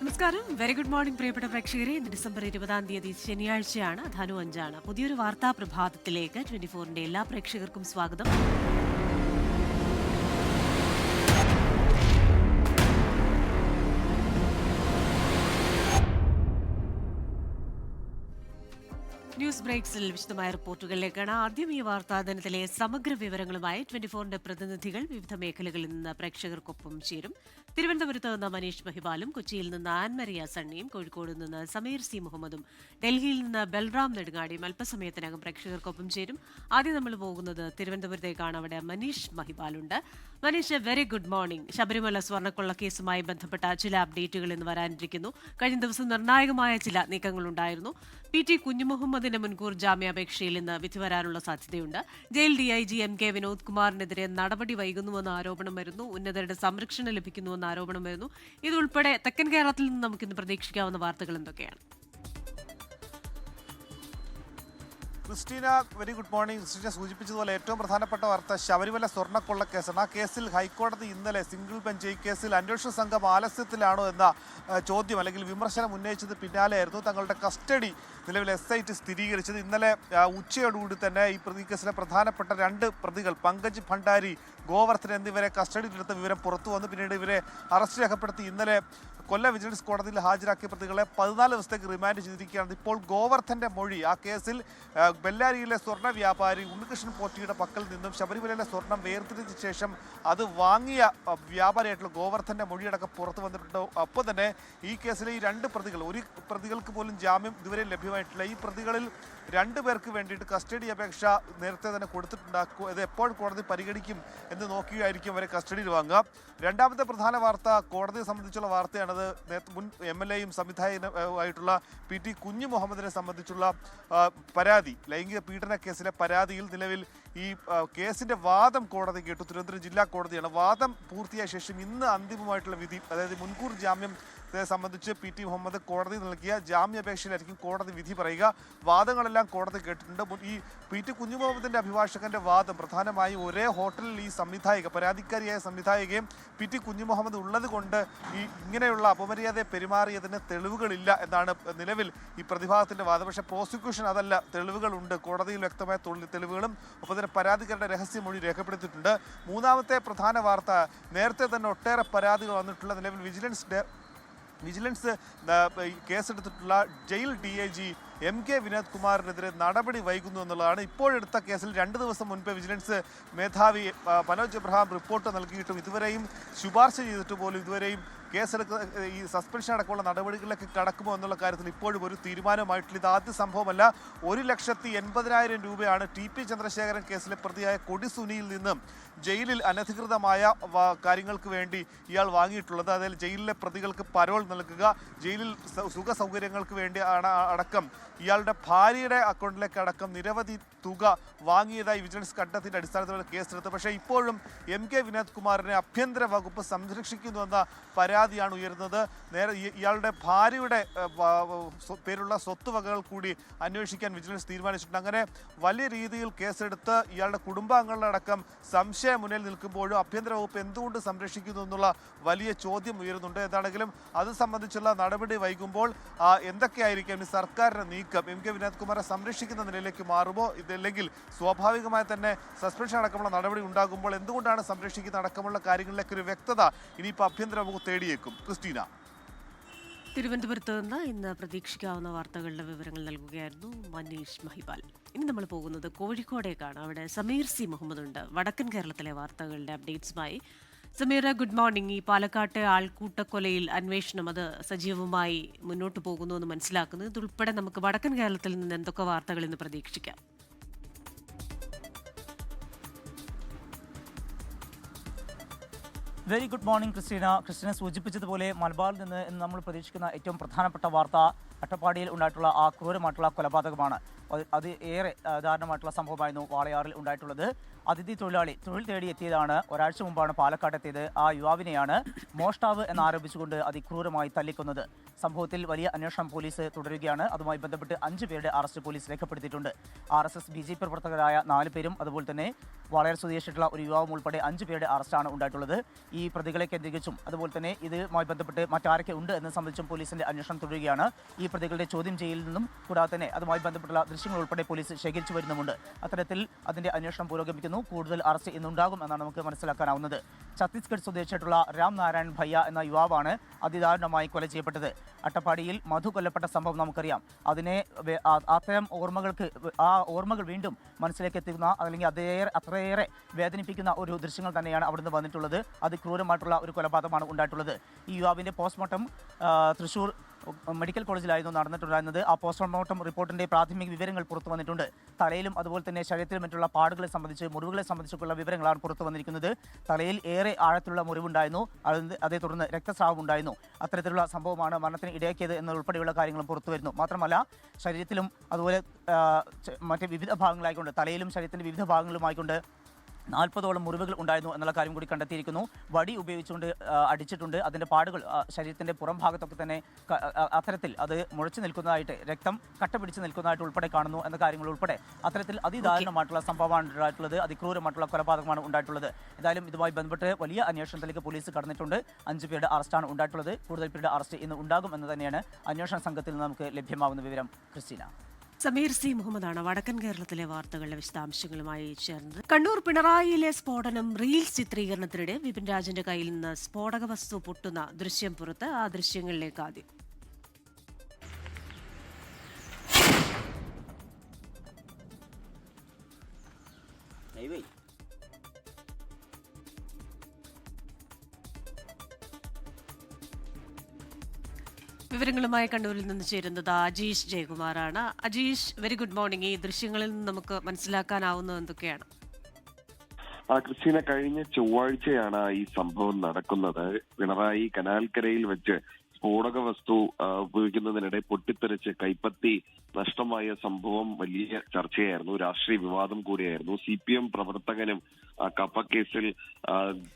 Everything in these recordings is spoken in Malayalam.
നമസ്കാരം. വെരി ഗുഡ് മോർണിംഗ് പ്രിയപ്പെട്ട പ്രേക്ഷകരെ. ഇന്ന് ഡിസംബർ 20 ശനിയാഴ്ചയാണ്. ധനു 5. പുതിയൊരു വാർത്താ പ്രഭാതത്തിലേക്ക് 24ന്റെ എല്ലാ പ്രേക്ഷകർക്കും സ്വാഗതം. ന്യൂസ് ബ്രേക്സിൽ വിശദമായ റിപ്പോർട്ടുകളിലേക്കാണ്. ആദ്യം ഈ വാർത്താ ദിനത്തിലെ സമഗ്ര വിവരങ്ങളുമായി 24ന്റെ പ്രതിനിധികൾ വിവിധ മേഖലകളിൽ നിന്ന് പ്രേക്ഷകർക്കൊപ്പം ചേരും. തിരുവനന്തപുരത്ത് നിന്ന് മനീഷ് മഹിപാലും, കൊച്ചിയിൽ നിന്ന് ആൻമരിയ സണ്ണിയും, കോഴിക്കോട് നിന്ന് സമീർ സി മുഹമ്മദും, ഡൽഹിയിൽ നിന്ന് ബൽറാം നെടുങ്ങാടിയും അല്പസമയത്തിനകം പ്രേക്ഷകർക്കൊപ്പം ചേരും. ആദ്യം നമ്മൾ പോകുന്നത് തിരുവനന്തപുരത്തേക്കാണ്. അവിടെ മനീഷ് മഹിപാലുണ്ട്. Manish, very good morning. Sabarimala സ്വർണ്ണക്കൊള്ള കേസുമായി ബന്ധപ്പെട്ട ചില അപ്ഡേറ്റുകൾ ഇന്ന് വരാനിരിക്കുന്നു. കഴിഞ്ഞ ദിവസം നിർണായകമായ ചില നീക്കങ്ങളുണ്ടായിരുന്നു. PT കുഞ്ഞുമുഹമ്മദിന്റെ മുൻകൂർ ജാമ്യാപേക്ഷയിൽ ഇന്ന് വിധി വരാനുള്ള സാധ്യതയുണ്ട്. ജയിൽ DIG MK വിനോദ് കുമാറിനെതിരെ നടപടി വൈകുന്നുവെന്ന ആരോപണം വരുന്നു. ഉന്നതരുടെ സംരക്ഷണം ലഭിക്കുന്നുവെന്ന ആരോപണം വരുന്നു. ഇതുൾപ്പെടെ തെക്കൻ കേരളത്തിൽ നിന്ന് നമുക്കിന്ന് പ്രതീക്ഷിക്കാവുന്ന വാർത്തകൾ എന്തൊക്കെയാണ്? Christina, very good morning. Christina സൂചിപ്പിച്ചതുപോലെ ഏറ്റവും പ്രധാനപ്പെട്ട വാർത്ത ശബരിമല സ്വർണ്ണക്കൊള്ള കേസാണ്. ആ കേസിൽ ഹൈക്കോടതി ഇന്നലെ സിംഗിൾ ബെഞ്ച് ഈ കേസിൽ അന്വേഷണ സംഘം ആലസ്യത്തിലാണോ എന്ന ചോദ്യം അല്ലെങ്കിൽ വിമർശനം ഉന്നയിച്ചത് പിന്നാലെയായിരുന്നു തങ്ങളുടെ കസ്റ്റഡി നിലവിൽ SIT സ്ഥിരീകരിച്ചത്. ഇന്നലെ ഉച്ചയോടുകൂടി തന്നെ ഈ കേസിലെ പ്രധാനപ്പെട്ട 2 പ്രതികൾ പങ്കജ് ഭണ്ഡാരി, ഗോവർദ്ധൻ എന്നിവരെ കസ്റ്റഡിയിലെടുത്ത വിവരം പുറത്തു വന്നു. പിന്നീട് ഇവരെ അറസ്റ്റ് രേഖപ്പെടുത്തി ഇന്നലെ കൊല്ലം വിജിലൻസ് കോടതിയിൽ ഹാജരാക്കിയ പ്രതികളെ 14 ദിവസത്തേക്ക് റിമാൻഡ് ചെയ്തിരിക്കുകയാണ്. ഇപ്പോൾ ഗോവർദ്ധന്റെ മൊഴി, ആ കേസിൽ ബെല്ലാരിയിലെ സ്വർണ്ണ വ്യാപാരി ഉണ്ണികൃഷ്ണൻ പോറ്റിയുടെ പക്കൽ നിന്നും ശബരിമലയിലെ സ്വർണം വേർതിരിച്ച ശേഷം അത് വാങ്ങിയ വ്യാപാരിയായിട്ടുള്ള ഗോവർദ്ധന്റെ മൊഴിയടക്കം പുറത്തു വന്നിട്ടുണ്ട്. അപ്പോൾ തന്നെ ഈ കേസിലെ ഈ 2 പ്രതികൾ, ഒരു പ്രതികൾക്ക് പോലും ജാമ്യം ഇതുവരെ ലഭ്യമായിട്ടില്ല. ഈ പ്രതികളിൽ 2 പേർക്ക് വേണ്ടിയിട്ട് കസ്റ്റഡി അപേക്ഷ നേരത്തെ തന്നെ കൊടുത്തിട്ടുണ്ടാക്കും. ഇത് എപ്പോൾ കോടതി പരിഗണിക്കും എന്ന് നോക്കിയായിരിക്കും അവരെ കസ്റ്റഡിയിൽ വാങ്ങുക. രണ്ടാമത്തെ പ്രധാന വാർത്ത കോടതിയെ സംബന്ധിച്ചുള്ള വാർത്തയാണത്. മുൻ MLAയും സംവിധായകനുമായിട്ടുള്ള PT കുഞ്ഞുമുഹമ്മദിനെ സംബന്ധിച്ചുള്ള പരാതി, ലൈംഗിക പീഡന കേസിലെ പരാതിയിൽ നിലവിൽ ഈ കേസിന്റെ വാദം കോടതി കേട്ടു. തിരുവനന്തപുരം ജില്ലാ കോടതിയാണ്. വാദം പൂർത്തിയായ ശേഷം ഇന്ന് അന്തിമമായിട്ടുള്ള വിധി, അതായത് മുൻകൂർ ജാമ്യം സംബന്ധിച്ച് PT മുഹമ്മദ് കോടതി നൽകിയ ജാമ്യാപേക്ഷയിലായിരിക്കും കോടതി വിധി പറയുക. വാദങ്ങളെല്ലാം കോടതി കേട്ടിട്ടുണ്ട്. ഈ PT കുഞ്ഞുമുഹമ്മദിന്റെ അഭിഭാഷകന്റെ വാദം പ്രധാനമായും ഒരേ ഹോട്ടലിൽ ഈ സംവിധായിക, പരാതിക്കാരിയായ സംവിധായികയും PT കുഞ്ഞുമുഹമ്മദ് ഉള്ളത് കൊണ്ട് ഈ ഇങ്ങനെയുള്ള അപമര്യാദയെ പെരുമാറിയതിന് തെളിവുകളില്ല എന്നാണ് നിലവിൽ ഈ പ്രതിഭാഗത്തിന്റെ വാദം. പക്ഷേ പ്രോസിക്യൂഷൻ അതല്ല, തെളിവുകളുണ്ട്, കോടതിയിൽ വ്യക്തമായ തെളിവുകളും ഒപ്പം തന്നെ പരാതിക്കാരുടെ രഹസ്യമൊഴി രേഖപ്പെടുത്തിയിട്ടുണ്ട്. മൂന്നാമത്തെ പ്രധാന വാർത്ത, നേരത്തെ തന്നെ ഒട്ടേറെ പരാതികൾ വന്നിട്ടുള്ള നിലവിൽ വിജിലൻസ് കേസെടുത്തിട്ടുള്ള ജയിൽ DIG MK വിനോദ് കുമാറിനെതിരെ നടപടി വൈകുന്നു എന്നുള്ളതാണ്. ഇപ്പോഴെടുത്ത കേസിൽ 2 ദിവസം മുൻപ് വിജിലൻസ് മേധാവി മനോജ് എബ്രഹാം റിപ്പോർട്ട് നൽകിയിട്ടും ഇതുവരെയും ശുപാർശ ചെയ്തിട്ട് പോലും ഇതുവരെയും ഈ സസ്പെൻഷൻ അടക്കമുള്ള നടപടികളിലേക്ക് കടക്കുമോ എന്നുള്ള കാര്യത്തിൽ ഇപ്പോഴും ഒരു തീരുമാനമായിട്ടില്ല. ഇത് ആദ്യ സംഭവമല്ല. 1,80,000 രൂപയാണ് TP ചന്ദ്രശേഖരൻ കേസിലെ പ്രതിയായ കൊടി സുനിയിൽ നിന്നും ജയിലിൽ അനധികൃതമായ കാര്യങ്ങൾക്ക് വേണ്ടി ഇയാൾ വാങ്ങിയിട്ടുള്ളത്. അതായത് ജയിലിലെ പ്രതികൾക്ക് പരോൾ നൽകുക, ജയിലിൽ സുഖ സൗകര്യങ്ങൾക്ക് വേണ്ടി അടക്കം ഇയാളുടെ ഭാര്യയുടെ അക്കൗണ്ടിലേക്ക് അടക്കം നിരവധി തുക വാങ്ങിയതായി വിജിലൻസ് കണ്ടെത്തിൻ്റെ അടിസ്ഥാനത്തിലുള്ള കേസെടുത്തത്. പക്ഷേ ഇപ്പോഴും MK വിനോദ് കുമാറിനെ ആഭ്യന്തര വകുപ്പ് സംരക്ഷിക്കുന്നുവെന്ന പരാതിയാണ് ഉയരുന്നത്. ഇയാളുടെ ഭാര്യയുടെ പേരുള്ള സ്വത്തുവകകൾ കൂടി അന്വേഷിക്കാൻ വിജിലൻസ് തീരുമാനിച്ചിട്ടുണ്ട്. അങ്ങനെ വലിയ രീതിയിൽ കേസെടുത്ത് ഇയാളുടെ കുടുംബാംഗങ്ങളുടെ അടക്കം സംശയം മുന്നിൽ നിൽക്കുമ്പോഴും ആഭ്യന്തര വകുപ്പ് എന്തുകൊണ്ട് സംരക്ഷിക്കുന്നു എന്നുള്ള വലിയ ചോദ്യം ഉയരുന്നുണ്ട്. എന്താണെങ്കിലും അത് സംബന്ധിച്ചുള്ള നടപടി വൈകുമ്പോൾ എന്തൊക്കെയായിരിക്കും സർക്കാരിന്റെ നീക്കം? MK വിനോദ് കുമാറെ സംരക്ഷിക്കുന്ന നിലയിലേക്ക് മാറുമോ? ഇതല്ലെങ്കിൽ സ്വാഭാവികമായി തന്നെ സസ്പെൻഷൻ അടക്കമുള്ള നടപടി ഉണ്ടാകുമ്പോൾ എന്തുകൊണ്ടാണ് സംരക്ഷിക്കുന്ന അടക്കമുള്ള കാര്യങ്ങളിലേക്ക് ഒരു വ്യക്തത ഇനിയിപ്പോൾ ആഭ്യന്തര വകുപ്പ് തേടിയേക്കും. ക്രിസ്റ്റീന, തിരുവനന്തപുരത്ത് നിന്ന് ഇന്ന് പ്രതീക്ഷിക്കാവുന്ന വാർത്തകളുടെ വിവരങ്ങൾ നൽകുകയായിരുന്നു മനീഷ് മഹിപാൽ. ഇനി നമ്മൾ പോകുന്നത് കോഴിക്കോടേക്കാണ്. അവിടെ സമീർ സി മുഹമ്മദ് ഉണ്ട് വടക്കൻ കേരളത്തിലെ വാർത്തകളുടെ അപ്ഡേറ്റ്സുമായി. Sameer, good morning. ഈ പാലക്കാട്ടെ ആൾക്കൂട്ടക്കൊലയിൽ അന്വേഷണം അത് സജീവമായി മുന്നോട്ട് പോകുന്നു എന്ന് മനസ്സിലാക്കുന്നു. ഇതുൾപ്പെടെ നമുക്ക് വടക്കൻ കേരളത്തിൽ നിന്ന് എന്തൊക്കെ വാർത്തകൾ ഇന്ന് പ്രതീക്ഷിക്കാം? വെരി ഗുഡ് മോർണിംഗ് ക്രിസ്റ്റീന സൂചിപ്പിച്ചതുപോലെ മലബാറിൽ നിന്ന് ഇന്ന് നമ്മൾ പ്രതീക്ഷിക്കുന്ന ഏറ്റവും പ്രധാനപ്പെട്ട വാർത്ത അട്ടപ്പാടിയിൽ ഉണ്ടായിട്ടുള്ള ആ ക്രൂരമായിട്ടുള്ള കൊലപാതകമാണ്. അത് ഏറെ ദാരുണമായിട്ടുള്ള സംഭവമായിരുന്നു വാളയാറിൽ ഉണ്ടായിട്ടുള്ളത്. അതിഥി തൊഴിലാളി തൊഴിൽ തേടി എത്തിയതാണ്. ഒരാഴ്ച മുമ്പാണ് പാലക്കാട് എത്തിയത്. ആ യുവാവിനെയാണ് മോഷ്ടാവ് എന്നാരോപിച്ചുകൊണ്ട് അതിക്രൂരമായി തല്ലിക്കൊന്നത്. സംഭവത്തിൽ വലിയ അന്വേഷണം പോലീസ് തുടരുകയാണ്. അതുമായി ബന്ധപ്പെട്ട് 5 പേരുടെ അറസ്റ്റ് പോലീസ് രേഖപ്പെടുത്തിയിട്ടുണ്ട്. RSS BJP പ്രവർത്തകരായ 4 പേരും അതുപോലെ തന്നെ വളയർ സ്വദേശിയായിട്ടുള്ള ഒരു യുവാവും ഉൾപ്പെടെ 5 പേരുടെ അറസ്റ്റാണ് ഉണ്ടായിട്ടുള്ളത്. ഈ പ്രതികളെ കേന്ദ്രീകരിച്ചും അതുപോലെ തന്നെ ഇതുമായി ബന്ധപ്പെട്ട് മറ്റാരൊക്കെ ഉണ്ട് എന്ന് സംബന്ധിച്ചും പോലീസിന്റെ അന്വേഷണം തുടരുകയാണ്. ഈ പ്രതികളുടെ ചോദ്യം ചെയ്യലിൽ നിന്നും കൂടാതെ തന്നെ അതുമായി ബന്ധപ്പെട്ടുള്ള ദൃശ്യങ്ങൾ ഉൾപ്പെടെ പോലീസ് ശേഖരിച്ചു വരുന്നുമുണ്ട്. അത്തരത്തിൽ അതിന്റെ അന്വേഷണം പുരോഗമിക്കുന്നു. കൂടുതൽ അറസ്റ്റ് ഇന്നുണ്ടാകും എന്നാണ് നമുക്ക് മനസ്സിലാക്കാനാവുന്നത്. ഛത്തീസ്ഗഡ് സ്വദേശിയായിട്ടുള്ള രാം നാരായൺ ഭയ്യ എന്ന യുവാവാണ് അതിദാരുണമായി കൊല ചെയ്യപ്പെട്ടത്. അട്ടപ്പാടിയിൽ മധു കൊല്ലപ്പെട്ട സംഭവം നമുക്കറിയാം. അത്തരം ഓർമ്മകൾ വീണ്ടും മനസ്സിലേക്ക് എത്തുന്ന അല്ലെങ്കിൽ അത്രയേറെ വേദനിപ്പിക്കുന്ന ഒരു ദൃശ്യങ്ങൾ തന്നെയാണ് അവിടുന്ന് വന്നിട്ടുള്ളത്. അതിക്രൂരമായിട്ടുള്ള ഒരു കൊലപാതകമാണ് ഉണ്ടായിട്ടുള്ളത്. ഈ യുവാവിന്റെ പോസ്റ്റ്മോർട്ടം തൃശൂർ മെഡിക്കൽ കോളേജിലായിരുന്നു നടന്നിട്ടുണ്ടായിരുന്നത്. ആ പോസ്റ്റ്മോർട്ടം റിപ്പോർട്ടിന്റെ പ്രാഥമിക വിവരങ്ങൾ പുറത്തു വന്നിട്ടുണ്ട്. തലയിലും അതുപോലെ തന്നെ ശരീരത്തിലും മറ്റുള്ള പാടുകളെ സംബന്ധിച്ച് മുറിവുകളെ സംബന്ധിച്ചൊക്കെയുള്ള വിവരങ്ങളാണ് പുറത്തു വന്നിരിക്കുന്നത്. തലയിൽ ഏറെ ആഴത്തിലുള്ള മുറിവുണ്ടായിരുന്നു. അതേ തുടർന്ന് രക്തസ്രാവം ഉണ്ടായിരുന്നു. അത്തരത്തിലുള്ള സംഭവമാണ് മരണത്തിന് ഇടയാക്കിയത് എന്നുൾപ്പെടെയുള്ള കാര്യങ്ങളും പുറത്തു വരുന്നു. മാത്രമല്ല ശരീരത്തിലും അതുപോലെ മറ്റ് വിവിധ ഭാഗങ്ങളായിക്കൊണ്ട് തലയിലും ശരീരത്തിന്റെ വിവിധ ഭാഗങ്ങളുമായിക്കൊണ്ട് 40ഓളം മുറിവുകൾ ഉണ്ടായിരുന്നു എന്നുള്ള കാര്യം കൂടി കണ്ടെത്തിയിരിക്കുന്നു. വടി ഉപയോഗിച്ചുകൊണ്ട് അടിച്ചിട്ടുണ്ട്. അതിൻ്റെ പാടുകൾ ശരീരത്തിൻ്റെ പുറം ഭാഗത്തൊക്കെ തന്നെ അത്തരത്തിൽ അത് മുഴച്ചു നിൽക്കുന്നതായിട്ട് രക്തം കട്ട പിടിച്ച് നിൽക്കുന്നതായിട്ട് ഉൾപ്പെടെ കാണുന്നു എന്ന കാര്യങ്ങൾ ഉൾപ്പെടെ അത്തരത്തിൽ അതിദാരുണമായിട്ടുള്ള സംഭവമാണ് ഉണ്ടായിട്ടുള്ളത്. അതിക്രൂരമായിട്ടുള്ള കൊലപാതകമാണ് ഉണ്ടായിട്ടുള്ളത്. ഏതായാലും ഇതുമായി ബന്ധപ്പെട്ട് വലിയ അന്വേഷണത്തിലേക്ക് പോലീസ് കടന്നിട്ടുണ്ട്. 5 പേരുടെ അറസ്റ്റാണ് ഉണ്ടായിട്ടുള്ളത്. കൂടുതൽ പേരുടെ അറസ്റ്റ് ഇന്ന് ഉണ്ടാകും എന്ന് തന്നെയാണ് അന്വേഷണ സംഘത്തിൽ നിന്ന് നമുക്ക് ലഭ്യമാകുന്ന വിവരം. ക്രിസ്റ്റീന. സമീർ സി മുഹമ്മദാണ് വടക്കൻ കേരളത്തിലെ വാർത്തകളുടെ വിശദാംശങ്ങളുമായി ചേർന്നത്. കണ്ണൂർ പിണറായിയിലെ സ്ഫോടനം റീൽസ് ചിത്രീകരണത്തിനിടെ വിപിൻ രാജിന്റെ കയ്യിൽ നിന്ന് സ്ഫോടക വസ്തു പൊട്ടുന്ന ദൃശ്യം പുറത്ത്. ആ ദൃശ്യങ്ങളിലേക്ക് ആദ്യം. വിവരങ്ങളുമായി കണ്ണൂരിൽ നിന്ന് ചേരുന്നത് അജീഷ് ജയകുമാറാണ്. Ajeesh, very good morning. ഈ ദൃശ്യങ്ങളിൽ നിന്ന് നമുക്ക് മനസ്സിലാക്കാനാവുന്നത് എന്തൊക്കെയാണ്? ക്രിസ്റ്റീന, കഴിഞ്ഞ ചൊവ്വാഴ്ചയാണ് ഈ സംഭവം നടക്കുന്നത്. പിണറായി കനാൽക്കരയിൽ വെച്ച് സ്ഫോടക വസ്തു ഉപയോഗിക്കുന്നതിനിടെ പൊട്ടിത്തെറിച്ച് കൈപ്പത്തി നഷ്ടമായ സംഭവം വലിയ ചർച്ചയായിരുന്നു. രാഷ്ട്രീയ വിവാദം കൂടിയായിരുന്നു. CPM പ്രവർത്തകനും കപ്പക്കേസിൽ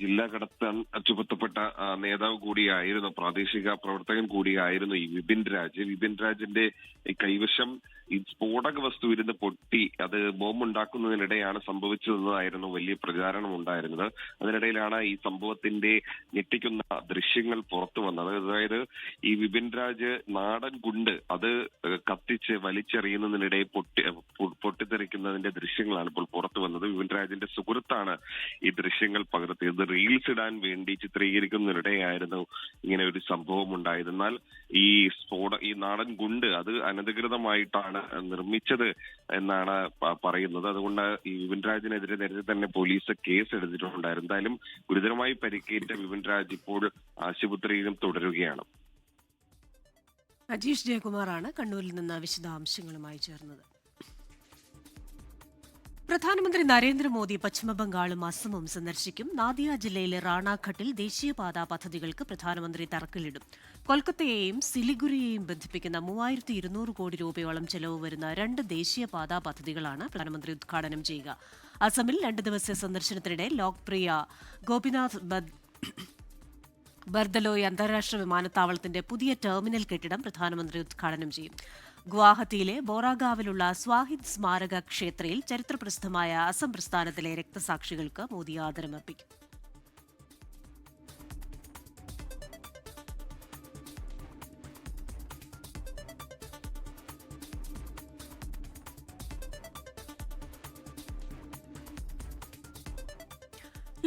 ജില്ലാ കടത്താൻ ചുമത്തപ്പെട്ട നേതാവ് കൂടിയായിരുന്നു, പ്രാദേശിക പ്രവർത്തകൻ കൂടിയായിരുന്നു ഈ വിപിൻ രാജ്. വിപിൻ രാജിന്റെ കൈവശം ഈ സ്ഫോടക വസ്തു ഇരുന്ന് പൊട്ടി അത് ബോംബുണ്ടാക്കുന്നതിനിടെയാണ് സംഭവിച്ചതെന്നതായിരുന്നു വലിയ പ്രചാരണം ഉണ്ടായിരുന്നത്. അതിനിടയിലാണ് ഈ സംഭവത്തിന്റെ ഞെട്ടിക്കുന്ന ദൃശ്യങ്ങൾ പുറത്തു വന്നത്. അതായത് ഈ വിപിൻ രാജ് നാടൻ ഗുണ്ട് അത് കത്തിച്ച് വലിച്ചെറിയുന്നതിനിടെ പൊട്ടിത്തെറിക്കുന്നതിന്റെ ദൃശ്യങ്ങളാണ് ഇപ്പോൾ പുറത്തു വന്നത്. വിപിൻ രാജിന്റെ സുഹൃത്താണ് ഈ ദൃശ്യങ്ങൾ പകർത്തിയത്. റീൽസ് ഇടാൻ വേണ്ടി ചിത്രീകരിക്കുന്നതിനിടെയായിരുന്നു ഇങ്ങനെ ഒരു സംഭവം ഉണ്ടായത്. എന്നാൽ ഈ നാടൻ ഗുണ്ട് അത് അനധികൃതമായിട്ടാണ് നിർമ്മിച്ചത് എന്നാണ് പറയുന്നത്. അതുകൊണ്ട് ഈ വിപിൻ രാജിനെതിരെ നേരത്തെ തന്നെ പോലീസ് കേസ് എടുത്തിട്ടുണ്ടായിരുന്നു. എന്തായാലും ഗുരുതരമായി പരിക്കേറ്റ വിപിൻ രാജ് ഇപ്പോൾ ആശുപത്രിയിലും തുടരുകയാണ്. അജീഷ് ജയകുമാറാണ് കണ്ണൂരിൽ നിന്ന് വിശദാംശങ്ങളുമായി ചേർന്നത്. പ്രധാനമന്ത്രി നരേന്ദ്രമോദി പശ്ചിമബംഗാളും അസമും സന്ദർശിക്കും. നാദിയ ജില്ലയിലെ റാണാഘട്ടിൽ ദേശീയപാതാ പദ്ധതികൾക്ക് പ്രധാനമന്ത്രി തറക്കല്ലിടും. കൊൽക്കത്തയെയും സിലിഗുരിയെയും ബന്ധിപ്പിക്കുന്ന 3200 കോടി രൂപയോളം ചെലവ് വരുന്ന 2 ദേശീയപാതാ പദ്ധതികളാണ് പ്രധാനമന്ത്രി ഉദ്ഘാടനം ചെയ്യുക. അസമിൽ 2 ദിവസത്തെ സന്ദർശനത്തിനിടെ ലോക്പ്രിയ ഗോപിനാഥ് ബർദലോയ് അന്താരാഷ്ട്ര വിമാനത്താവളത്തിന്റെ പുതിയ ടെർമിനൽ കെട്ടിടം പ്രധാനമന്ത്രി ഉദ്ഘാടനം ചെയ്യും. ഗുവാഹത്തിയിലെ ബോറാഗാവിലുള്ള സ്വാഹിദ് സ്മാരക ക്ഷേത്രയിൽ ചരിത്രപ്രസിദ്ധമായ അസം പ്രസ്ഥാനത്തിലെ രക്തസാക്ഷികൾക്ക് മോദി ആദരമർപ്പിക്കും.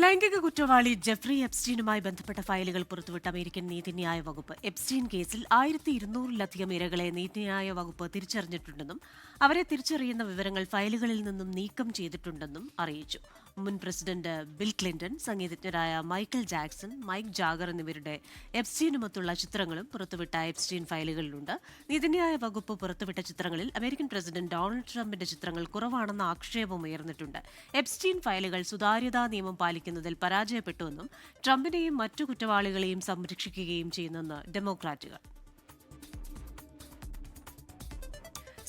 ലൈംഗിക കുറ്റവാളി ജെഫ്രി എപ്സ്റ്റീനുമായി ബന്ധപ്പെട്ട ഫയലുകൾ പുറത്തുവിട്ട അമേരിക്കൻ നീതിന്യായ വകുപ്പ് എപ്സ്റ്റീൻ കേസിൽ 1200-ലധികം ഇരകളെ നീതിന്യായ വകുപ്പ് തിരിച്ചറിഞ്ഞിട്ടുണ്ടെന്നും അവരെ തിരിച്ചറിയുന്ന വിവരങ്ങൾ ഫയലുകളിൽ നിന്നും നീക്കം ചെയ്തിട്ടുണ്ടെന്നും അറിയിച്ചു. മുൻ പ്രസിഡന്റ് ബിൽ ക്ലിന്റൺ, സംഗീതജ്ഞരായ മൈക്കൽ ജാക്സൺ, മൈക്ക് ജാഗർ എന്നിവരുടെ എപ്സ്റ്റീനുമൊത്തുള്ള ചിത്രങ്ങളും പുറത്തുവിട്ട എപ്സ്റ്റീൻ ഫയലുകളിലുണ്ട്. നീതിന്യായ വകുപ്പ് പുറത്തുവിട്ട ചിത്രങ്ങളിൽ അമേരിക്കൻ പ്രസിഡന്റ് ഡൊണാൾഡ് ട്രംപിന്റെ ചിത്രങ്ങൾ കുറവാണെന്ന ആക്ഷേപം ഉയർന്നിട്ടുണ്ട്. എപ്സ്റ്റീൻ ഫയലുകൾ സുതാര്യതാ നിയമം പാലിക്കുന്നതിൽ പരാജയപ്പെട്ടുവെന്നും ട്രംപിനെയും മറ്റു കുറ്റവാളികളെയും സംരക്ഷിക്കുകയും ചെയ്യുന്നെന്ന് ഡെമോക്രാറ്റുകൾ.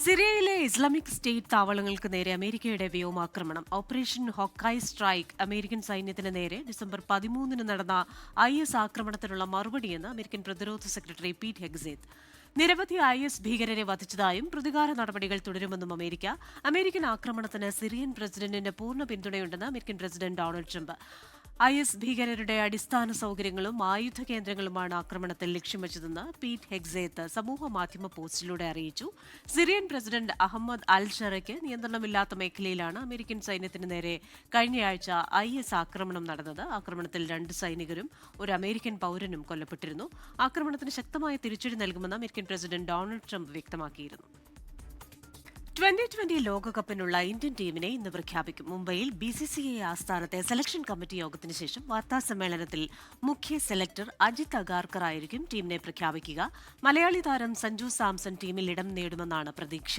സിറിയയിലെ ഇസ്ലാമിക് സ്റ്റേറ്റ് താവളങ്ങൾക്ക് നേരെ അമേരിക്കയുടെ വ്യോമാക്രമണം. ഓപ്പറേഷൻ ഹോക്കായ് സ്ട്രൈക്ക് അമേരിക്കൻ സൈന്യത്തിന് നേരെ ഡിസംബർ 13 നടന്ന IS ആക്രമണത്തിനുള്ള മറുപടിയെന്ന് അമേരിക്കൻ പ്രതിരോധ സെക്രട്ടറി പീറ്റ് ഹെഗ്സേത്ത്. നിരവധി IS ഭീകരരെ വധിച്ചതായും പ്രതികാര നടപടികൾ തുടരുമെന്നും അമേരിക്കൻ ആക്രമണത്തിന് സിറിയൻ പ്രസിഡന്റിന്റെ പൂർണ്ണ പിന്തുണയുണ്ടെന്ന് American president Donald Trump. IS ഭീകരരുടെ അടിസ്ഥാന സൗകര്യങ്ങളും ആയുധ കേന്ദ്രങ്ങളുമാണ് ആക്രമണത്തിൽ ലക്ഷ്യം വെച്ചതെന്ന് പീറ്റ് ഹെഗ്സേത്ത് സമൂഹ മാധ്യമ പോസ്റ്റിലൂടെ അറിയിച്ചു. സിറിയൻ പ്രസിഡന്റ് അഹമ്മദ് അൽ ഷറയ്ക്ക് നിയന്ത്രണമില്ലാത്ത മേഖലയിലാണ് അമേരിക്കൻ സൈന്യത്തിന് നേരെ കഴിഞ്ഞയാഴ്ച IS ആക്രമണം നടന്നത്. ആക്രമണത്തിൽ 2 സൈനികരും ഒരു അമേരിക്കൻ പൌരനും കൊല്ലപ്പെട്ടിരുന്നു. ആക്രമണത്തിന് ശക്തമായ തിരിച്ചടി നൽകുമെന്ന് അമേരിക്കൻ പ്രസിഡന്റ് ഡൊണാൾഡ് ട്രംപ് വ്യക്തമാക്കിയിരുന്നു. 2020 ലോകകപ്പിനുള്ള ഇന്ത്യൻ ടീമിനെ ഇന്ന് പ്രഖ്യാപിക്കും. മുംബൈയിൽ BCCI ആസ്ഥാനത്തെ സെലക്ഷൻ കമ്മിറ്റി യോഗത്തിന് ശേഷം വാർത്താസമ്മേളനത്തിൽ മുഖ്യ സെലക്ടർ അജിത് അഗാർക്കർ ആയിരിക്കും ടീമിനെ പ്രഖ്യാപിക്കുക. മലയാളി താരം സഞ്ജു സാംസൺ ടീമിൽ ഇടം നേടുമെന്നാണ് പ്രതീക്ഷ.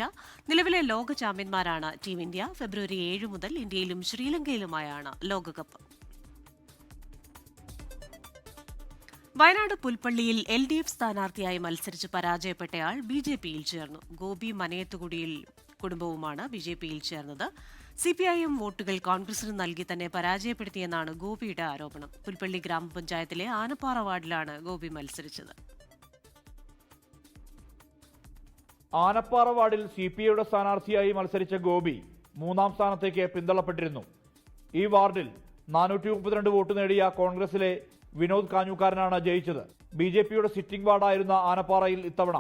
നിലവിലെ ലോക ചാമ്പ്യന്മാരാണ് ടീം ഇന്ത്യ. ഫെബ്രുവരി 7 മുതൽ ഇന്ത്യയിലും ശ്രീലങ്കയിലുമായാണ് ലോകകപ്പ്. വയനാട് പുൽപ്പള്ളിയിൽ LDF സ്ഥാനാർത്ഥിയായി മത്സരിച്ച് പരാജയപ്പെട്ടയാൾ BJPയിൽ ചേർന്നു. ഗോപി മനയത്തുകുടിയിൽ കുടുംബവുമാണ് BJPയിൽ ചേർന്നത്. CPIM വോട്ടുകൾ കോൺഗ്രസിന് നൽകി തന്നെ പരാജയപ്പെടുത്തിയെന്നാണ് ഗോപിയുടെ ആരോപണം. പുൽപ്പള്ളി ഗ്രാമപഞ്ചായത്തിലെ ആനപ്പാറ വാർഡിലാണ് ഗോപി മത്സരിച്ചത്. ആനപ്പാറ വാർഡിൽ CPIയുടെ സ്ഥാനാർത്ഥിയായി മത്സരിച്ച ഗോപി 3ാം സ്ഥാനത്തേക്ക് പിന്തള്ളപ്പെട്ടിരുന്നു. ഈ വാർഡിൽ 432 വോട്ട് നേടിയ കോൺഗ്രസിലെ വിനോദ് കാഞ്ഞൂക്കാരനാണ് ജയിച്ചത്. BJPയുടെ സിറ്റിംഗ് വാർഡായിരുന്ന ആനപ്പാറയിൽ ഇത്തവണ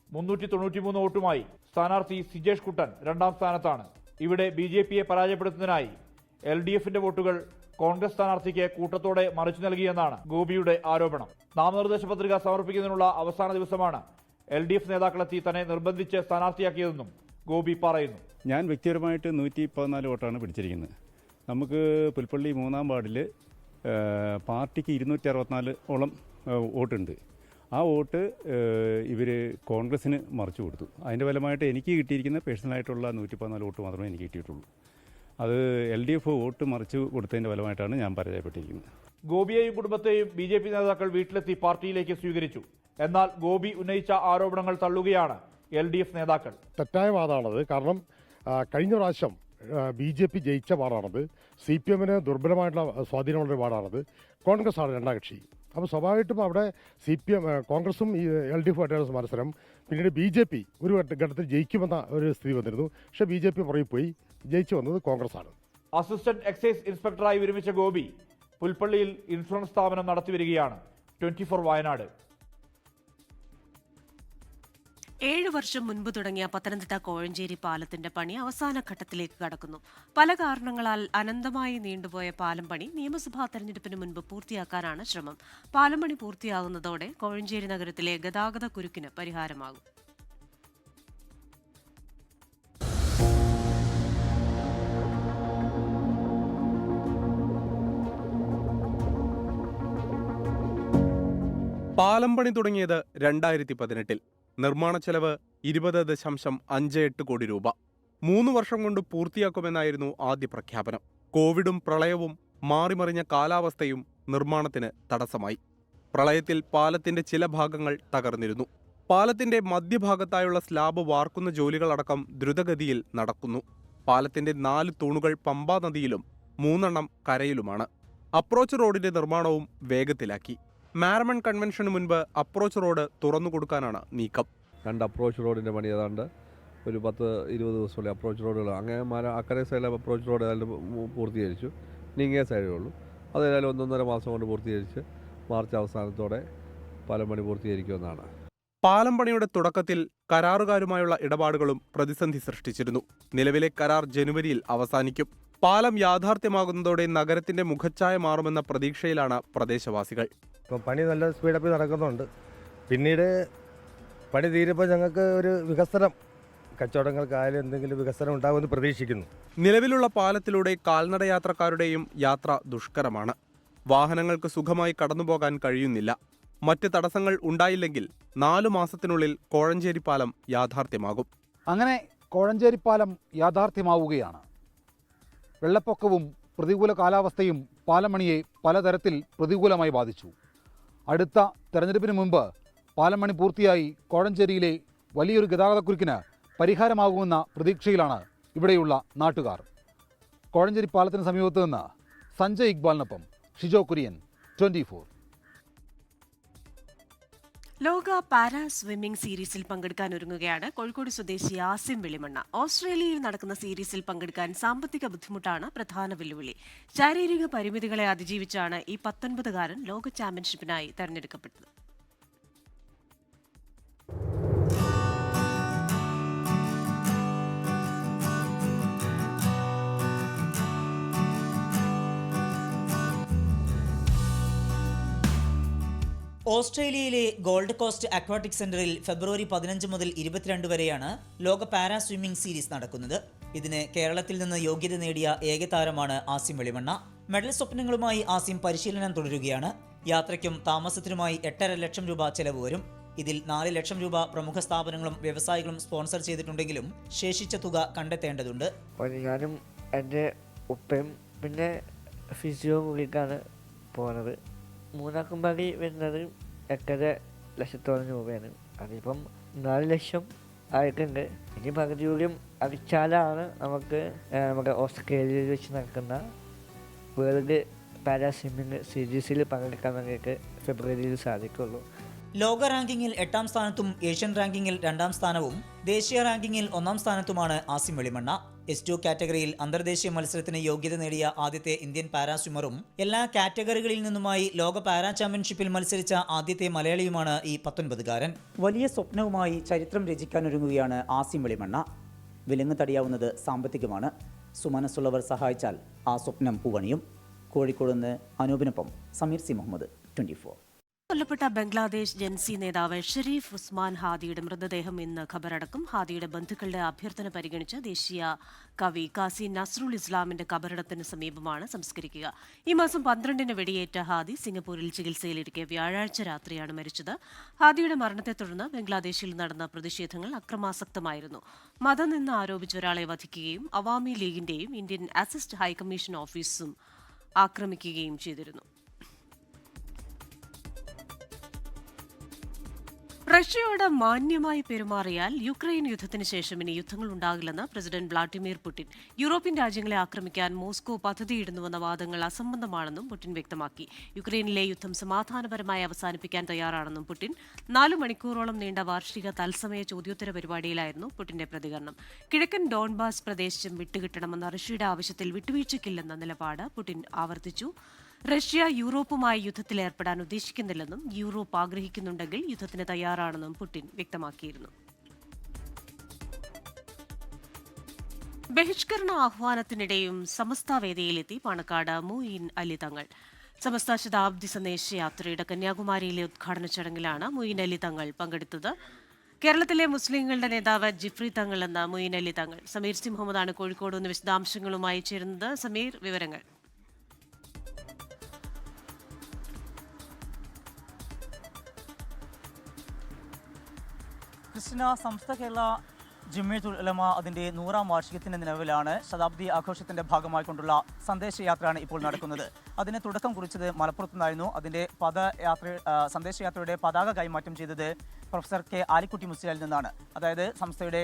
393 വോട്ടുമായി സ്ഥാനാർത്ഥി സിജേഷ് കുട്ടൻ 2ാം സ്ഥാനത്താണ്. ഇവിടെ BJPയെ പരാജയപ്പെടുത്തുന്നതിനായി LDFന്റെ വോട്ടുകൾ കോൺഗ്രസ് സ്ഥാനാർത്ഥിക്ക് കൂട്ടത്തോടെ മറിച്ചു നൽകിയെന്നാണ് ഗോപിയുടെ ആരോപണം. നാമനിർദ്ദേശ പത്രിക സമർപ്പിക്കുന്നതിനുള്ള അവസാന ദിവസമാണ് LDF നേതാക്കളെത്തി തന്നെ നിർബന്ധിച്ച് സ്ഥാനാർത്ഥിയാക്കിയതെന്നും ഗോപി പറയുന്നു. ഞാൻ വ്യക്തിപരമായിട്ട് 114 വോട്ടാണ് പിടിച്ചിരിക്കുന്നത്. നമുക്ക് പുൽപ്പള്ളി 3ാം വാർഡിൽ പാർട്ടിക്ക് 264 വോട്ടുണ്ട്. ആ വോട്ട് ഇവർ കോൺഗ്രസ്സിന് മറിച്ചു കൊടുത്തു. അതിൻ്റെ ഫലമായിട്ട് എനിക്ക് കിട്ടിയിരിക്കുന്ന പേഴ്സണലായിട്ടുള്ള 114 വോട്ട് മാത്രമേ എനിക്ക് കിട്ടിയിട്ടുള്ളൂ. അത് LDF വോട്ട് മറിച്ചു കൊടുത്തതിൻ്റെ ഫലമായിട്ടാണ് ഞാൻ പരാജയപ്പെട്ടിരിക്കുന്നത്. ഗോപിയെയും കുടുംബത്തെയും BJP നേതാക്കൾ വീട്ടിലെത്തി പാർട്ടിയിലേക്ക് സ്വീകരിച്ചു. എന്നാൽ ഗോപി ഉന്നയിച്ച ആരോപണങ്ങൾ തള്ളുകയാണ് LDF നേതാക്കൾ. തെറ്റായ വാദമാണത്. കാരണം കഴിഞ്ഞ പ്രാവശ്യം BJP ജയിച്ച വാർഡാണത്. CPMന് ദുർബലമായിട്ടുള്ള സ്വാധീനമുള്ള വാർഡാണത്. കോൺഗ്രസ് ആണ് 2ാം കക്ഷി. അപ്പോൾ സ്വാഭാവികമായിട്ടും അവിടെ CPM കോൺഗ്രസും LDF ആയിട്ടാണ് മത്സരം. പിന്നീട് BJP ഒരു ഘട്ടത്തിൽ ജയിക്കുമെന്ന ഒരു സ്ഥിതി വന്നിരുന്നു. പക്ഷേ BJP പുറകിൽ പോയി. ജയിച്ചു വന്നത് കോൺഗ്രസ് ആണ്. അസിസ്റ്റന്റ് എക്സൈസ് ഇൻസ്പെക്ടറായി വിരമിച്ച ഗോപി പുൽപ്പള്ളിയിൽ ഇൻഷുറൻസ് സ്ഥാപനം നടത്തിവരികയാണ്. 24 വയനാട്. 7 വർഷം മുൻപ് തുടങ്ങിയ പത്തനംതിട്ട കോഴഞ്ചേരി പാലത്തിന്റെ പണി അവസാന ഘട്ടത്തിലേക്ക് കടക്കുന്നു. പല കാരണങ്ങളാൽ അനന്തമായി നീണ്ടുപോയ പാലം പണി നിയമസഭാ തെരഞ്ഞെടുപ്പിന് മുൻപ് പൂർത്തിയാക്കാനാണ് ശ്രമം. പാലം പണി പൂർത്തിയാകുന്നതോടെ കോഴഞ്ചേരി നഗരത്തിലെ ഗതാഗത കുരുക്കിന് പരിഹാരമാകും. പാലം പണി തുടങ്ങിയത് 2018-ൽ. നിർമ്മാണ ചെലവ് 20.58 കോടി രൂപ. 3 വർഷം കൊണ്ട് പൂർത്തിയാക്കുമെന്നായിരുന്നു ആദ്യ പ്രഖ്യാപനം. കോവിഡും പ്രളയവും മാറിമറിഞ്ഞ കാലാവസ്ഥയും നിർമ്മാണത്തിന് തടസ്സമായി. പ്രളയത്തിൽ പാലത്തിന്റെ ചില ഭാഗങ്ങൾ തകർന്നിരുന്നു. പാലത്തിന്റെ മധ്യഭാഗത്തായുള്ള സ്ലാബ് വാർക്കുന്ന ജോലികളടക്കം ദ്രുതഗതിയിൽ നടക്കുന്നു. പാലത്തിന്റെ 4 തൂണുകൾ പമ്പാ നദിയിലും 3 കരയിലുമാണ്. അപ്രോച്ച് റോഡിന്റെ നിർമ്മാണവും വേഗത്തിലാക്കി. മാരമൺ കൺവെൻഷന് മുൻപ് അപ്രോച്ച് റോഡ് തുറന്നുകൊടുക്കാനാണ് നീക്കം. 2 അപ്രോച്ച് റോഡിൻ്റെ പണി ഏതാണ്ട് ഒരു 10-20 ദിവസമുള്ള അപ്രോച്ച് റോഡുകൾ. അങ്ങനെ അക്കരെ സൈഡിലെ അപ്രോച്ച് റോഡ് ഏതായാലും പൂർത്തീകരിച്ചു. ഇങ്ങേ സൈഡേ ഉള്ളൂ. അത് ഏതായാലും 1.5 മാസം കൊണ്ട് പൂർത്തീകരിച്ച് മാർച്ച് അവസാനത്തോടെ പാലം പണി പൂർത്തീകരിക്കുമെന്നാണ്. പാലം പണിയുടെ തുടക്കത്തിൽ കരാറുകാരുമായുള്ള ഇടപാടുകളും പ്രതിസന്ധി സൃഷ്ടിച്ചിരുന്നു. നിലവിലെ കരാർ ജനുവരിയിൽ അവസാനിക്കും. പാലം യാഥാർത്ഥ്യമാകുന്നതോടെ നഗരത്തിന്റെ മുഖച്ഛായ മാറുമെന്ന പ്രതീക്ഷയിലാണ് പ്രദേശവാസികൾ. ഇപ്പം പണി നല്ല സ്പീഡപ്പിൽ നടക്കുന്നുണ്ട്. പിന്നീട് പണി തീരുമ്പോൾ ഞങ്ങൾക്ക് ഒരു വികസനം, കച്ചവടങ്ങൾക്കായാലും എന്തെങ്കിലും വികസനം ഉണ്ടാകുമെന്ന് പ്രതീക്ഷിക്കുന്നു. നിലവിലുള്ള പാലത്തിലൂടെ കാൽനടയാത്രക്കാരുടെയും യാത്ര ദുഷ്കരമാണ്. വാഹനങ്ങൾക്ക് സുഖമായി കടന്നുപോകാൻ കഴിയുന്നില്ല. മറ്റ് തടസ്സങ്ങൾ ഉണ്ടായില്ലെങ്കിൽ 4 മാസത്തിനുള്ളിൽ കോഴഞ്ചേരി പാലം യാഥാർത്ഥ്യമാകും. അങ്ങനെ കോഴഞ്ചേരി പാലം യാഥാർത്ഥ്യമാവുകയാണ്. വെള്ളപ്പൊക്കവും പ്രതികൂല കാലാവസ്ഥയും പാലമണിയെ പലതരത്തിൽ പ്രതികൂലമായി ബാധിച്ചു. അടുത്ത തെരഞ്ഞെടുപ്പിന് മുമ്പ് പാലം പണി പൂർത്തിയായി കോഴഞ്ചേരിയിലെ വലിയൊരു ഗതാഗതക്കുരുക്കിന് പരിഹാരമാകുമെന്ന പ്രതീക്ഷയിലാണ് ഇവിടെയുള്ള നാട്ടുകാർ. കോഴഞ്ചേരി പാലത്തിന് സമീപത്ത് നിന്ന് സഞ്ജയ് ഇക്ബാലിനൊപ്പം ഷിജോ കുര്യൻ, 24. ലോക പാരാ സ്വിമ്മിംഗ് സീരീസിൽ പങ്കെടുക്കാൻ ഒരുങ്ങുകയാണ് കോഴിക്കോട് സ്വദേശി ആസിം വെളിമണ്ണ. ഓസ്ട്രേലിയയിൽ നടക്കുന്ന സീരീസിൽ പങ്കെടുക്കാൻ സാമ്പത്തിക ബുദ്ധിമുട്ടാണ് പ്രധാന വെല്ലുവിളി. ശാരീരിക പരിമിതികളെ അതിജീവിച്ചാണ് ഈ 19-കാരൻ ലോക ചാമ്പ്യൻഷിപ്പിനായി തെരഞ്ഞെടുക്കപ്പെട്ടത്. ഓസ്ട്രേലിയയിലെ ഗോൾഡ് കോസ്റ്റ് അക്വാട്ടിക് സെന്ററിൽ ഫെബ്രുവരി 15 മുതൽ 22 വരെയാണ് ലോക പാരാ സ്വിമ്മിംഗ് സീരീസ് നടക്കുന്നത്. ഇതിന് കേരളത്തിൽ നിന്ന് യോഗ്യത നേടിയ ഏക താരമാണ് ആസിം വെളിമണ്ണ. മെഡൽ സ്വപ്നങ്ങളുമായി ആസിം പരിശീലനം തുടരുകയാണ്. യാത്രയ്ക്കും താമസത്തിനുമായി 8.5 ലക്ഷം രൂപ ചെലവ് വരും. ഇതിൽ 4 ലക്ഷം രൂപ പ്രമുഖ സ്ഥാപനങ്ങളും വ്യവസായികളും സ്പോൺസർ ചെയ്തിട്ടുണ്ടെങ്കിലും ശേഷിച്ച തുക കണ്ടെത്തേണ്ടതുണ്ട്. ഞാനും എൻ്റെ ഉപ്പയും പിന്നെ ഫിസിയോ കൂടിയിട്ടാണ് പോകുന്നത്. മൂന്നാക്കും പാടി വരുന്നത് 8.5 ലക്ഷത്തോളം രൂപയാണ്. അതിപ്പം 4 ലക്ഷം ആയിട്ടുണ്ട്. ഇനി പകുതി കൂടിയും അടിച്ചാലാണ് നമുക്ക് നമ്മുടെ ഓസ്ട്രേലിയയിൽ വെച്ച് നടക്കുന്ന വേൾഡ് പാരാ സ്വിമ്മിംഗ് സീരീസിൽ പങ്കെടുക്കാൻ വേണ്ടിയിട്ട് ഫെബ്രുവരിയിൽ സാധിക്കുള്ളൂ. ലോക റാങ്കിങ്ങിൽ 8-ാം സ്ഥാനത്തും ഏഷ്യൻ റാങ്കിങ്ങിൽ 2-ാം സ്ഥാനവും ദേശീയ റാങ്കിങ്ങിൽ 1-ാം സ്ഥാനത്തുമാണ് ആസിം വെളിമണ്ണ. S2 കാറ്റഗറിയിൽ അന്തർദേശീയ മത്സരത്തിന് യോഗ്യത നേടിയ ആദ്യത്തെ ഇന്ത്യൻ പാരാ സ്വിമ്മറും എല്ലാ കാറ്റഗറികളിൽ നിന്നുമായി ലോക പാരാ ചാമ്പ്യൻഷിപ്പിൽ മത്സരിച്ച ആദ്യത്തെ മലയാളിയുമാണ് ഈ 19-കാരൻ. വലിയ സ്വപ്നവുമായി ചരിത്രം രചിക്കാനൊരുങ്ങുകയാണ് ആസിം വെളിമണ്ണ. വിലങ്ങ് തടിയാവുന്നത് സാമ്പത്തികമാണ്. സുമനസ്സുള്ളവർ സഹായിച്ചാൽ ആ സ്വപ്നം പൂവണിയും. കോഴിക്കോട് നിന്ന് അനൂപിനൊപ്പം സമീർ സി മുഹമ്മദ്, 24. കൊല്ലപ്പെട്ട ബംഗ്ലാദേശ് ജൻസി നേതാവ് ഷെരീഫ് ഉസ്മാൻ ഹാദിയുടെ മൃതദേഹം ഇന്ന് ഖബറടക്കും. ഹാദിയുടെ ബന്ധുക്കളുടെ അഭ്യർത്ഥന പരിഗണിച്ച് ദേശീയ കവി കാസി നസ്രുൽ ഇസ്ലാമിന്റെ ഖബറടത്തിന് സമീപമാണ് സംസ്കരിക്കുക. ഈ മാസം 12-ന് വെടിയേറ്റ ഹാദി സിംഗപ്പൂരിൽ ചികിത്സയിലിരിക്കെ വ്യാഴാഴ്ച രാത്രിയാണ് മരിച്ചത്. ഹാദിയുടെ മരണത്തെ തുടർന്ന് ബംഗ്ലാദേശിൽ നടന്ന പ്രതിഷേധങ്ങൾ അക്രമാസക്തമായിരുന്നു. മതം നിന്ന് ആരോപിച്ച് ഒരാളെ വധിക്കുകയും അവാമി ലീഗിന്റെയും ഇന്ത്യൻ അസിസ്റ്റ് ഹൈക്കമ്മീഷൻ ഓഫീസും ആക്രമിക്കുകയും ചെയ്തിരുന്നു. റഷ്യയോട് മാന്യമായി പെരുമാറിയാൽ യുക്രൈൻ യുദ്ധത്തിന് ശേഷം ഇനി യുദ്ധങ്ങൾ ഉണ്ടാകില്ലെന്ന് പ്രസിഡന്റ് വ്ളാഡിമിർ പുടിൻ. യൂറോപ്യൻ രാജ്യങ്ങളെ ആക്രമിക്കാൻ മോസ്കോ പദ്ധതിയിടുന്നുവെന്ന വാദങ്ങൾ അസംബന്ധമാണെന്നും പുടിൻ വ്യക്തമാക്കി. യുക്രൈനിലെ യുദ്ധം സമാധാനപരമായി അവസാനിപ്പിക്കാൻ തയ്യാറാണെന്നും പുടിൻ. 4 മണിക്കൂറോളം നീണ്ട വാർഷിക തത്സമയ ചോദ്യോത്തര പരിപാടിയിലായിരുന്നു പുടിന്റെ പ്രതികരണം. കിഴക്കൻ ഡോൺബാസ് പ്രദേശം വിട്ടുകിട്ടണമെന്ന റഷ്യയുടെ ആവശ്യത്തിൽ വിട്ടുവീഴ്ചയ്ക്കില്ലെന്ന നിലപാട് പുടിൻ ആവർത്തിച്ചു. റഷ്യ യൂറോപ്പുമായി യുദ്ധത്തിലേർപ്പെടാൻ ഉദ്ദേശിക്കുന്നില്ലെന്നും യൂറോപ്പ് ആഗ്രഹിക്കുന്നുണ്ടെങ്കിൽ യുദ്ധത്തിന് തയ്യാറാണെന്നും പുടിൻ വ്യക്തമാക്കിയിരുന്നു. ബഹിഷ്കരണ ആഹ്വാനത്തിനിടെയും സമസ്ത വേദിയിലെത്തി പാണക്കാട് മുഈൻ അലി തങ്ങൾ. സമസ്ത ശതാബ്ദി സന്ദേശയാത്രയുടെ കന്യാകുമാരിയിലെ ഉദ്ഘാടന ചടങ്ങിലാണ് മുഈൻ അലി തങ്ങൾ പങ്കെടുത്തത്. കേരളത്തിലെ മുസ്ലിങ്ങളുടെ നേതാവ് ജിഫ്രി തങ്ങൾ എന്ന മുഈൻ അലി തങ്ങൾ. സമീർ സി മുഹമ്മദാണ് കോഴിക്കോട് നിന്ന് വിശദാംശങ്ങളുമായി ചേരുന്നത്. സമീർ, വിവരങ്ങൾ. ക്രിസ്ത്യന സമസ്ത കേരള ജമിയത്തുൽ ഉലമ അതിൻ്റെ 100-ാം വാർഷികത്തിൻ്റെ നിലവിലാണ്. ശതാബ്ദി ആഘോഷത്തിൻ്റെ ഭാഗമായിക്കൊണ്ടുള്ള സന്ദേശയാത്രയാണ് ഇപ്പോൾ നടക്കുന്നത്. അതിന് തുടക്കം കുറിച്ചത് മലപ്പുറത്തു നിന്നായിരുന്നു. അതിൻ്റെ സന്ദേശയാത്രയുടെ പതാക കൈമാറ്റം ചെയ്തത് പ്രൊഫസർ കെ ആലിക്കുട്ടി മുസ്ലിയാരിൽ നിന്നാണ്. അതായത് സംസ്ഥയുടെ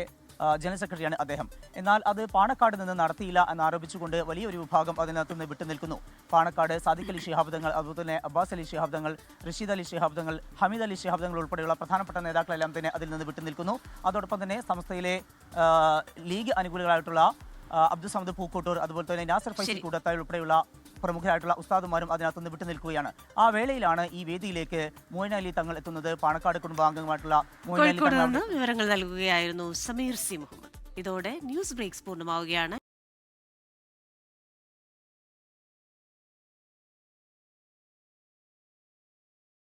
ജനറൽ സെക്രട്ടറിയാണ് അദ്ദേഹം. എന്നാൽ അത് പാണക്കാട് നിന്ന് നടത്തിയില്ല എന്നാരോപിച്ചുകൊണ്ട് വലിയൊരു വിഭാഗം അതിനകത്തുനിന്ന് വിട്ടുനിൽക്കുന്നു. പാണക്കാട് സാദിഖ് അലി ശിഹാബ് തങ്ങൾ, അതുപോലെ തന്നെ അബ്ബാസ് അലി ശിഹാബ് തങ്ങൾ, റഷീദ് അലി ശിഹാബ് തങ്ങൾ, ഹമീദ് അലി ശിഹാബ് തങ്ങൾ ഉൾപ്പെടെയുള്ള പ്രധാനപ്പെട്ട നേതാക്കളെല്ലാം തന്നെ അതിൽ നിന്ന് വിട്ടുനിൽക്കുന്നു. അതോടൊപ്പം തന്നെ സംസ്ഥയിലെ ലീഗ് അനുകൂലികളായിട്ടുള്ള അബ്ദുൽ സമദ് പൂക്കോട്ടൂർ, അതുപോലെ തന്നെ നാസർ ഫൈസൽ കൂടത്തായി ഉൾപ്പെടെയുള്ള പ്രമുഖരായിട്ടുള്ള ഉസ്താദുമാരും അതിനകത്തുനിന്ന് വിട്ടുനിൽക്കുകയാണ്. ആ വേളയിലാണ് ഈ വേദിയിലേക്ക് മുഈൻ അലി തങ്ങൾ എത്തുന്നത്. പാണക്കാട് കുടുംബാംഗമായിട്ടുള്ള കോഴിക്കോട് നിന്ന് വിവരങ്ങൾ നൽകുകയായിരുന്നു സമീർ സി മുഹമ്മദ്. ഇതോടെ ന്യൂസ് ബ്രേക്സ് പൂർണ്ണമാവുകയാണ്.